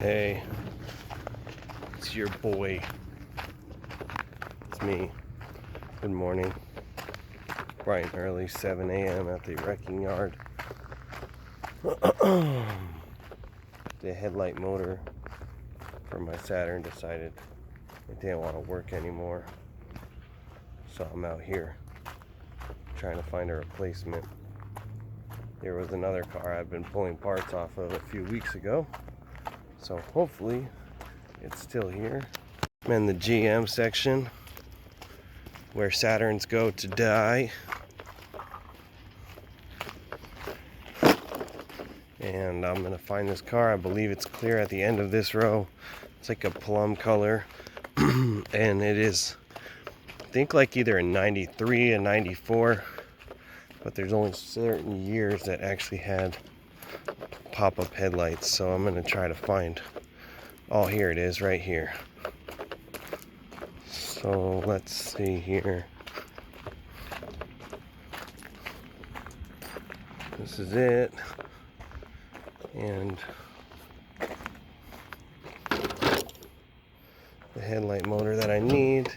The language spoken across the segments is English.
Hey, it's your boy. It's me. Good morning. Bright and early, 7 a.m. at the wrecking yard. The headlight motor for my Saturn decided it didn't want to work anymore. So I'm out here trying to find a replacement. There was another car I've been pulling parts off of a few weeks ago. So hopefully it's still here. I'm in the GM section where Saturns go to die. And I'm gonna find this car. I believe it's clear at the end of this row. It's like a plum color. And it is, I think, like either a 93 and 94. But there's only certain years that actually had pop-up headlights. So I'm gonna try to find, oh, here it is right here. So let's see here. This is it. And the headlight motor that I need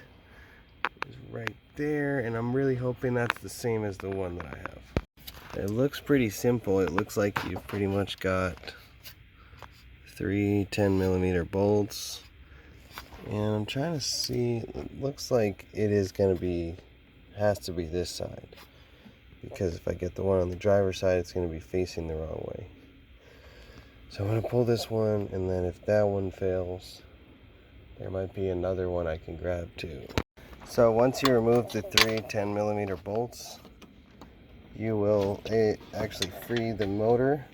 is right there, and I'm really hoping that's the same as the one that I have. It looks pretty simple. It looks like you've pretty much got 3 10mm bolts, and I'm trying to see, it looks like it is going to be, has to be this side, because if I get the one on the driver's side, it's going to be facing the wrong way. So I'm going to pull this one, and then if that one fails, there might be another one I can grab too. So once you remove the 3 10mm bolts, you will actually free the motor,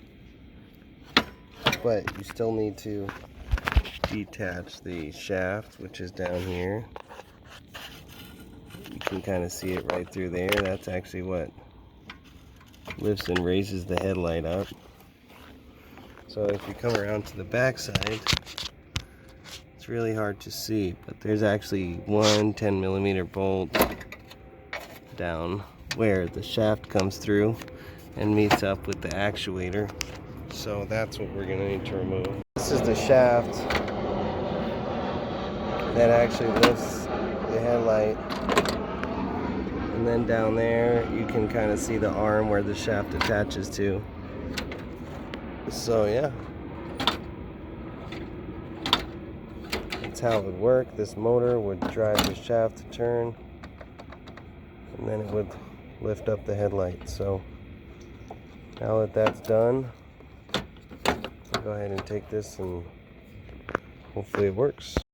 but you still need to detach the shaft, which is down here. You can kind of see it right through there. That's actually what lifts and raises the headlight up. So if you come around to the back side, it's really hard to see, but there's actually one 10mm bolt down where the shaft comes through and meets up with the actuator. So that's what we're going to need to remove. This is the shaft that actually lifts the headlight. And then down there you can kind of see the arm where the shaft attaches to. So yeah, that's how it would work. This motor would drive the shaft to turn, and then it would lift up the headlight. So now that that's done, I'll go ahead and take this and hopefully it works.